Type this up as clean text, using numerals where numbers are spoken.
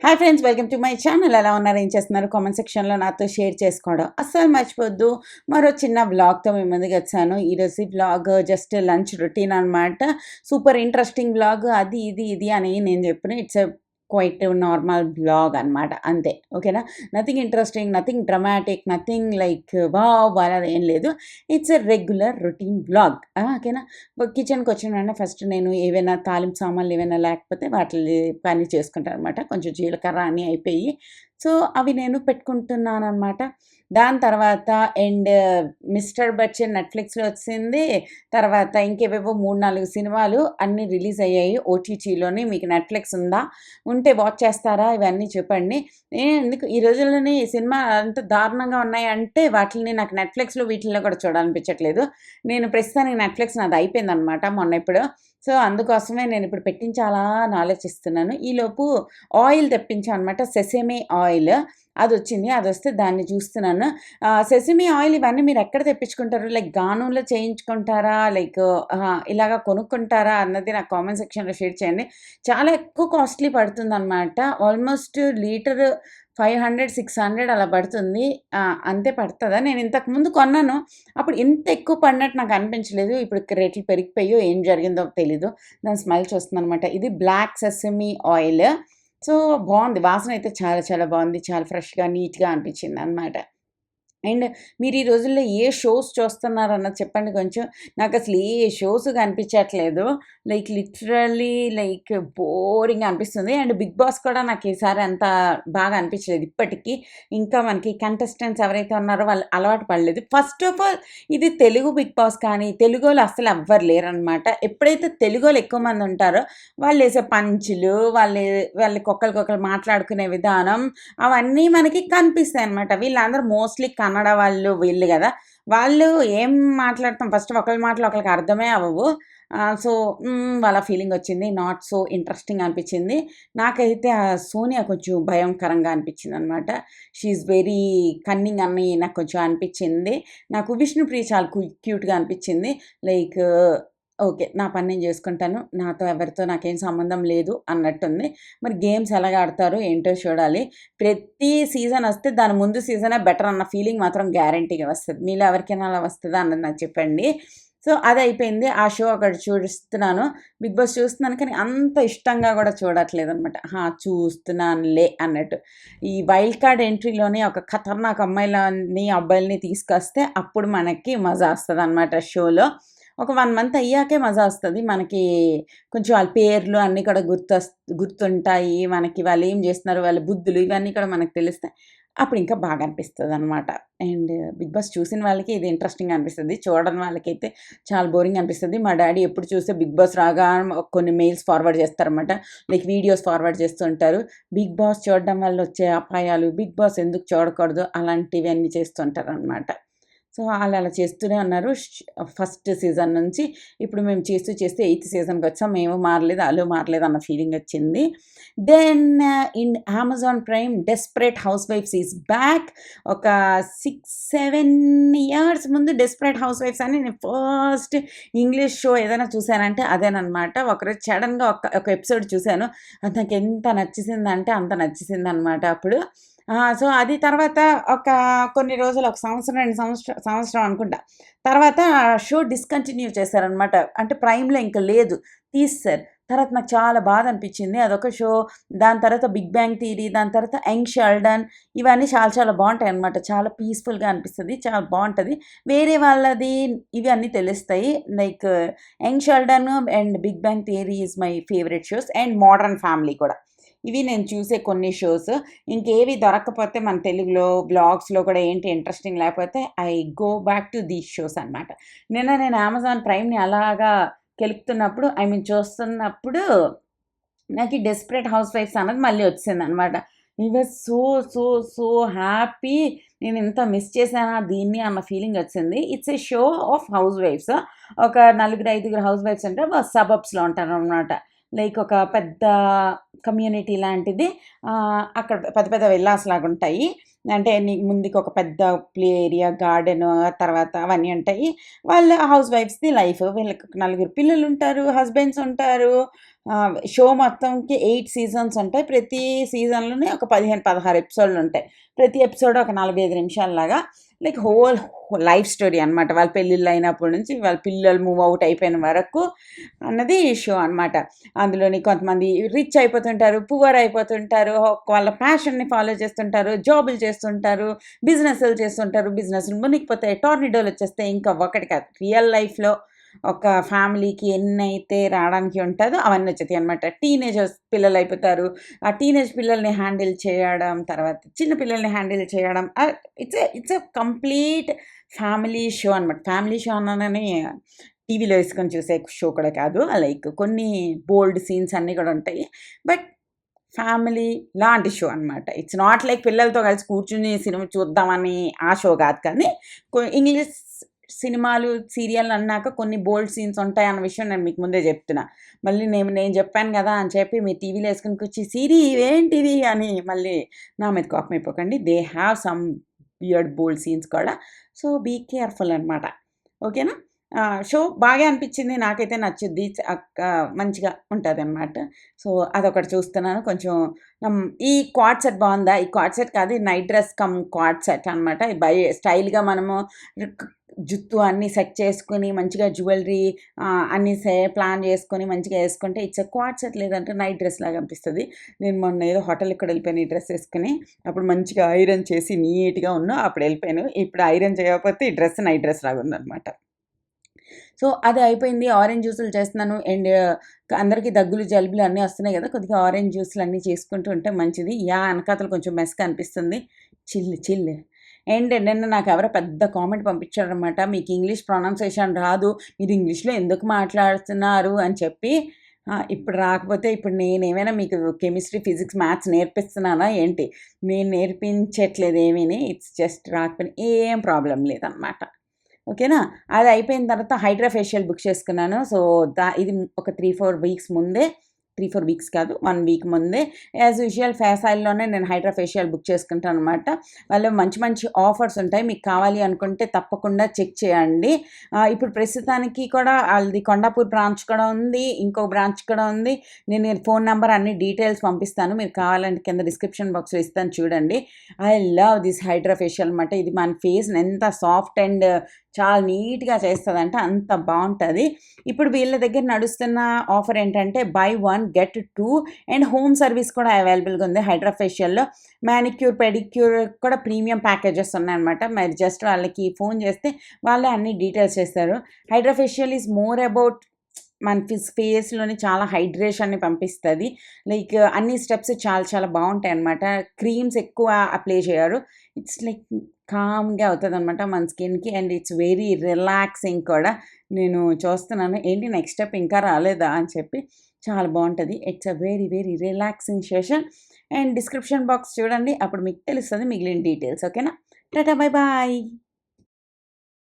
Hi friends, welcome to my channel. ఎలా ఉన్నారు, ఏం చేస్తున్నారు? కామెంట్ సెక్షన్లో నాతో షేర్ చేసుకోవడం అస్సలు మర్చిపోద్దు. మరో చిన్న వ్లాగ్తో మీ ముందుకు వచ్చాను. ఈరోజు వ్లాగ్ జస్ట్ లంచ్ రొటీన్ అనమాట. Super interesting vlog. అది ఇది ఇది అని నేను చెప్పిన it's a quite normal blog అనమాట, అంతే. ఓకేనా? Nothing interesting, nothing dramatic, nothing like wow అలా ఏం లేదు. It's a regular routine blog. ఓకేనా? కిచెన్కి వచ్చిన వెంటనే ఫస్ట్ నేను ఏవైనా తాలింపు సామాన్లు ఏవైనా లేకపోతే వాటి పని చేసుకుంటాను అనమాట. కొంచెం జీలకర్ర అన్నీ అయిపోయి, సో అవి నేను పెట్టుకుంటున్నాను అనమాట. దాని తర్వాత మిస్టర్ బచ్చన్ నెట్ఫ్లిక్స్లో వచ్చింది. తర్వాత ఇంకేవేవో 3-4 సినిమాలు అన్నీ రిలీజ్ అయ్యాయి ఓటీటీలోని. మీకు నెట్ఫ్లిక్స్ ఉందా? ఉంటే వాచ్ చేస్తారా? ఇవన్నీ చెప్పండి. ఎందుకు ఈ రోజుల్లోని సినిమా అంత దారుణంగా ఉన్నాయంటే వాటిని నాకు నెట్ఫ్లిక్స్లో వీటిల్లో కూడా చూడాలనిపించట్లేదు. నేను ప్రస్తుతానికి నెట్ఫ్లిక్స్ నాది అయిపోయిందనమాట మొన్న ఇప్పుడు. సో అందుకోసమే నేను ఇప్పుడు పెట్టించాలా అని ఆలోచిస్తున్నాను. ఈలోపు ఆయిల్ తెప్పించాను అనమాట, సెసేమి ఆయిల్. అది వచ్చింది. అది వస్తే దాన్ని చూస్తున్నాను. సెసమి ఆయిల్ ఇవన్నీ మీరు ఎక్కడ తెప్పించుకుంటారు? లైక్ గానులో చేయించుకుంటారా? లైక్ ఇలాగ కొనుక్కుంటారా అన్నది నాకు కామెంట్ సెక్షన్లో షేర్ చేయండి. చాలా ఎక్కువ కాస్ట్లీ పడుతుందన్నమాట. ఆల్మోస్ట్ లీటర్ 500-600 అలా పడుతుంది. అంతే పడుతుందా? నేను ఇంతకుముందు కొన్నాను. అప్పుడు ఇంత ఎక్కువ పడినట్టు నాకు అనిపించలేదు. ఇప్పుడు రేట్లు పెరిగిపోయో ఏం జరిగిందో తెలీదు. దాని స్మెల్ చూస్తుందనమాట. ఇది బ్లాక్ సెసమి ఆయిల్. సో బాగుంది. వాసన అయితే చాలా చాలా బాగుంది. చాలా ఫ్రెష్‌గా, నీట్‌గా అనిపించిందనమాట. అండ్ మీరు ఈ రోజుల్లో ఏ షోస్ చూస్తున్నారన్నది చెప్పండి కొంచెం. నాకసలు ఏ షోస్ కనిపించట్లేదు. లైక్ లిటరల్లీ లైక్ బోరింగ్‌గా అనిపిస్తుంది. అండ్ 'బిగ్ బాస్' కూడా నాకు ఈసారి అంత బాగా అనిపించలేదు ఇప్పటికి. ఇంకా మనకి కంటెస్టెంట్స్ ఎవరైతే ఉన్నారో వాళ్ళు అలవాటు పడలేదు. ఫస్ట్ ఆఫ్ ఆల్ ఇది తెలుగు 'బిగ్ బాస్' కానీ తెలుగోళ్ళు అస్సలు ఎవ్వరు లేరనమాట. ఎప్పుడైతే తెలుగోళ్ళు ఎక్కువ మంది ఉంటారో వాళ్ళేసే పంచులు, వాళ్ళకి ఒకళ్ళకొకళ్ళు మాట్లాడుకునే విధానం అవన్నీ మనకి కనిపిస్తాయనమాట. వీళ్ళందరూ మోస్ట్‌లీ కన్నడ వాళ్ళు వీళ్ళు గదా! వాళ్ళు ఏం మాట్లాడతాం, ఫస్ట్ ఒకళ్ళ మాటలు ఒకళ్ళకి అర్థమే అవ్వవు. సో, వాళ్ళ ఫీలింగొచ్చింది. నాట్ సో ఇంట్రెస్టింగ్ అనిపిచ్చింది. నాకైతే సోనియా కొంచెం భయంకరంగా అనిపిచ్చిందనమాట. షీ ఈజ్ వెరీ కన్నింగ్ అని నాకు కొంచెం అనిపిచ్చింది. నాకు విష్ణుప్రియ చాలా క్యూట్‌గా అనిపిచ్చింది. Like okay. నా పని నేను జేసుకుంటాను. నాతో ఎవరితో నాకేం సంబంధం లేదు అన్నట్టుంది. మరి గేమ్స్ ఎలాగ ఆడతారో ఏంటో చూడాలి. ప్రతి సీజనొస్తే దాని ముందు సీజనే బెటర్ అన్న ఫీలింగ్ మాత్రం గ్యారంటీగా వస్తది. మీలో ఎవరికైనా అలా వస్తదా అన్నది నాకు చెప్పండి. సో, అదయిపోయింది. ఆ షో ఒకటి చూస్తున్నాను. 'బిగ్ బాస్' చూస్తున్నాను కానీ అంత ఇష్టంగా గూడా చూడట్లేదనమాట. చూస్తున్నానులే అన్నట్టు. ఈ వైల్డ్ కార్డ్ ఎంట్రీలోని ఒక ఖతర్నాక్ అమ్మాయిలని, అబ్బాయిలని తీసుకొస్తే అప్పుడు మనకి మజా వస్తదనమాట షోలో. ఒక 1 మంత్ అయ్యాకే మజా వస్తది. మనకి కొంచెం వాళ్ళ పేర్లు అన్నీ కూడా గుర్తుంటాయి. మనకి వాళ్ళేం జేస్తున్నారు, వాళ్ళ బుద్ధులు ఇవన్నీ కూడా మనకు తెలుస్తాయి. అప్పుడు ఇంకా బాగా అనిపిస్తదనమాట. అండ్ 'బిగ్ బాస్' చూసిన వాళ్ళకి ఇది ఇంట్రెస్టింగ్‌గా అనిపిస్తది. చూడని వాళ్ళకైతే చాలా బోరింగ్ అనిపిస్తది. మా డ్యాడీ ఎప్పుడు చూస్తే 'బిగ్ బాస్' రాగానే కొన్ని మెయిల్స్ ఫార్వర్డ్ చేస్తారనమాట. లైక్ వీడియోస్ ఫార్వర్డ్ చేస్తూ ఉంటారు. 'బిగ్ బాస్' చూడడం వల్ల వచ్చే అపాయాలు, 'బిగ్ బాస్' ఎందుకు చూడకూడదు అలాంటివన్నీ చేస్తుంటారనమాట. సో, ఆళ్ళలా చేస్తూనే ఉన్నారు. ఫస్ట్ సీజన్ నుంచి ఇప్పుడు మేము చేస్తూ చేస్తూ 8థ్ సీజన్‌కొచ్చాం. మేము మారలేదు, ఆళ్ళు మారలేదు అన్న ఫీలింగొచ్చింది. Then in Amazon Prime 'desperate హౌస్ వైఫ్స్' ఈజ్ బ్యాక్. ఒక 6-7 ఇయర్స్ ముందు 'డెస్పరేట్ హౌస్ వైఫ్స్' అని నేను ఫస్ట్ ఇంగ్లీష్ షో ఏదైనా చూసానంటే అదేననమాట. ఒకరోజు సడెన్‌గా ఒక ఎపిసోడ్ చూసాను. అది నాకెంత నచ్చేసిందంటే అంత నచ్చేసిందనమాట అప్పుడు. సో, అది తర్వాత ఒక కొన్ని రోజులు, ఒక సంవత్సరం, 2 సంవత్సరం అనుకుంటా. తర్వాత షో డిస్కంటిన్యూ చేశారనమాట. అంటే ప్రైమ్‌లో ఇంక లేదు. తీసేశారు. తర్వాత నాకు చాలా బాధ అనిపించింది. అదొక షో. దాని తర్వాత 'బిగ్ బ్యాంగ్ థియరీ', దాని తర్వాత 'యంగ్ షెల్డన్' ఇవన్నీ చాలా చాలా బావుంటాయనమాట. చాలా పీస్‌ఫుల్‌గా అనిపిస్తది. చాలా బావుంటది. వేరే వాళ్ళది ఇవి అన్నీ తెలుస్తాయి. Like 'Young Sheldon' and 'Big Bang Theory' is my favourite shows. And 'Modern Family' కూడా. ఇవి నేను చూసే కొన్ని షోస్. ఇంకేవి దొరక్కపోతే మన తెలుగులో బ్లాగ్స్‌లో కూడా ఏంటి ఇంట్రెస్టింగ్ లేకపోతే I go back to these shows అనమాట. నేను అమెజాన్ ప్రైమ్‌ని అలాగా కెలుకుతున్నప్పుడు చూస్తున్నప్పుడు నాకు ఈ 'డెస్పరేట్ హౌస్ వైఫ్స్' అన్నది మళ్ళీ వచ్చిసిందనమాట. I was so, so, so happy. నేనింత మిస్ చేశానా దీన్ని అన్న ఫీలింగొచ్చింది. ఇట్స్ ఎ షో ఆఫ్ హౌస్ వైఫ్స్. ఒక నలుగురు, ఐదుగురు హౌస్ వైఫ్స్ ఉంటారు. సబర్బ్స్‌లో ఉంటారనమాట. లైక్ ఒక పెద్ద కమ్యూనిటీ లాంటిది. అక్కడ పెద్ద పెద్ద విల్లాస్ లాగుంటాయి. అంటే ముందుకి ఒక పెద్ద ప్లే ఏరియా, గార్డెను, తర్వాత అవన్నీ ఉంటాయి. వాళ్ళ హౌస్ వైఫ్స్‌ది లైఫ్. వీళ్ళకి ఒక నలుగురు పిల్లలుంటారు, హస్బెండ్స్ ఉంటారు. షో మొత్తంకి 8 సీజన్స్ ఉంటాయి. ప్రతి సీజన్‌లోనే ఒక 15, 16 ఎపిసోడ్‌లుంటాయి. ప్రతి ఎపిసోడ్ ఒక 45 నిమిషాల్లాగా లైక్ హోల్ లైఫ్ స్టోరీ అనమాట. వాళ్ళ పెళ్ళిళ్ళయినప్పటి నుంచి వాళ్ళ పిల్లలు మూవ్ ఔట్ అయిపోయిన వరకు అన్నది షో అనమాట. అందులోని కొంతమంది రిచ్ అయిపోతుంటారు, పువర్ అయిపోతుంటారు, వాళ్ళ ప్యాషన్‌ని ఫాలో చేస్తుంటారు, జాబులు చేస్తుంటారు, బిజినెస్‌లు చేస్తుంటారు, బిజినెస్‌లు మునిగిపోతాయి, టోర్నడోలొచ్చేస్తాయి. ఇంకా ఒకటి కాదు రియల్ లైఫ్‌లో ఒక ఫ్యామిలీకి ఎన్నైతే రావడానికి ఉంటుందో అవన్నీ వచ్చేతాయి అనమాట. టీనేజర్స్ పిల్లలయిపోతారు. ఆ టీనేజ్ పిల్లల్ని హ్యాండిల్ చేయడం, తర్వాత చిన్న పిల్లల్ని హ్యాండిల్ చేయడం. It's a complete family show అనమాట. ఫ్యామిలీ షో అనగానే టీవీలో వేసుకొని చూసే షో కూడా కాదు. లైక్ కొన్ని బోల్డ్ సీన్స్ అన్నీ కూడా ఉంటాయి. బట్ ఫ్యామిలీ లాంటి షో అనమాట. ఇట్స్ నాట్ లైక్ పిల్లలతో కలిసి కూర్చొని సినిమా చూద్దామని ఆ షో కాదు. కానీ ఇంగ్లీష్ సినిమాలు, సీరియల్ అన్నాక కొన్ని బోల్డ్ సీన్స్ ఉంటాయన్న విషయం నేను మీకు ముందే చెప్తున్నా. మళ్ళీ నేను చెప్పాను కదా అని చెప్పి మీరు టీవీలో వేసుకొని కూర్చి సిరి ఇవేంటివి అని మళ్ళీ నా మీద కోపం అయిపోకండి. They have some weird bold scenes కూడా. సో, బీ కేర్‌ఫుల్ అనమాట. ఓకేనా? షో బాగా అనిపించింది. నాకైతే నచ్చుద్ది. మంచిగా ఉంటదనమాట. సో, అదొకటి చూస్తున్నాను. కొంచెం ఈ క్వాడ్ సెట్ బావుందా? ఈ క్వాడ్ సెట్ కాదు. ఈ night dress come quad set అనమాట. స్టైల్‌గా మనము జుత్తు అన్నీ సెట్ చేసుకొని, మంచిగా జ్యువెలరీ అన్నీ ప్లాన్ చేసుకొని మంచిగా యేసుకుంటే ఇట్స్ ఎ క్వాడ్ సెట్, లేదంటే నైట్ డ్రెస్ లాగా అనిపిస్తది. నేను మొన్న ఏదో హోటల్‌కి కూడా వెళ్ళిపోయాను ఈ డ్రెస్ యేసుకొని. అప్పుడు మంచిగా ఐరన్ చేసి నీట్‌గా ఉన్నా. అప్పుడు వెళ్ళిపోయాను. ఇప్పుడు ఐరన్ చేయకపోతే ఈ డ్రెస్ నైట్ డ్రెస్ లాగా ఉందనమాట. సో, అది అయిపోయింది. ఆరెంజ్ జ్యూసులు చేస్తున్నాను. అండ్ అందరికీ దగ్గులు, జలుబులు అన్నీ వస్తున్నాయి గదా! కొద్దిగా ఆరెంజ్ జ్యూసులు అన్నీ చేసుకుంటూ ఉంటే మంచిది. ఎనకాతల కొంచెం మెస్‌గా అనిపిస్తుంది. Chill chill. అండ్ నిన్న నాకెవరో పెద్ద కామెంట్ పంపించారనమాట. మీకు ఇంగ్లీష్ ప్రొనౌన్సియేషన్ రాదు. మీరు ఇంగ్లీష్‌లో ఎందుకు మాట్లాడుతున్నారు అని చెప్పి. ఇప్పుడు రాకపోతే ఇప్పుడు నేనేమైనా మీకు కెమిస్ట్రీ, ఫిజిక్స్, మ్యాథ్స్ నేర్పిస్తున్నానా ఏంటి? నేను నేర్పించట్లేదు ఏమీని. ఇట్స్ జస్ట్ రాకపోయినా ఏం ప్రాబ్లమ్ లేదనమాట. ఓకేనా? అది అయిపోయిన తర్వాత హైడ్రా ఫేషియల్ బుక్ చేసుకున్నాను. సో, ఇది ఒక 3, 4 వీక్స్ ముందే 3, 4 వీక్స్ కాదు 1 వీక్ ముందే యాజ్ యూజువల్ ఫేసాయిల్‌లోనే నేను హైడ్రా ఫేషియల్ బుక్ చేసుకుంటాననమాట. వాళ్ళు మంచి మంచి ఆఫర్స్ ఉంటాయి. మీకు కావాలి అనుకుంటే తప్పకుండా చెక్ చేయండి. ఇప్పుడు ప్రస్తుతానికి కూడా ఆళ్ళది కొండాపూర్ బ్రాంచ్ కూడా ఉంది. ఇంకో బ్రాంచ్ కూడా ఉంది. నేను ఫోన్ నంబర్ అన్ని డీటెయిల్స్ పంపిస్తాను. మీరు కావాలంటే కింద డిస్క్రిప్షన్ బాక్స్‌లో ఇస్తాను చూడండి. I love this hydra facial అనమాట. ఇది మన ఫేస్‌ని ఎంత సాఫ్ట్ అండ్ చాలా నీట్‌గా చేస్తదంటే అంత బావుంటది. ఇప్పుడు వీళ్ళ దగ్గర నడుస్తున్న ఆఫర్ ఏంటంటే by 1 get 2 and home service కూడా అవైలబుల్‌గా ఉంది హైడ్రా ఫేషియల్‌లో. మానిక్యూర్, పెడిక్యూర్ కూడా ప్రీమియం ప్యాకేజెస్ ఉన్నాయన్నమాట. మరి జస్ట్ వాళ్ళకి ఫోన్ చేస్తే వాళ్ళే అన్ని డీటెయిల్స్ చేస్తారు. Hydra facial is more about మన ఫేస్‌లోని చాలా హైడ్రేషన్‌ని పంపిస్తది. లైక్ అన్ని స్టెప్స్ చాలా చాలా బావుంటాయన్నమాట. క్రీమ్స్ ఎక్కువ అప్లై చేయరు. ఇట్స్ లైక్ కామ్‌గా అవుతదనమాట మన స్కిన్‌కి. అండ్ ఇట్స్ వెరీ రిలాక్సింగ్ కూడా. నేను చూస్తున్నాను ఏంటి నెక్స్ట్ స్టెప్ ఇంకా రాలేదా అని చెప్పి. చాలా బావుంటది. It's a very very relaxing session. And description box చూడండి. అప్పుడు మీకు తెలుస్తది మిగిలిన డీటెయిల్స్. ఓకేనా? Tata bye bye.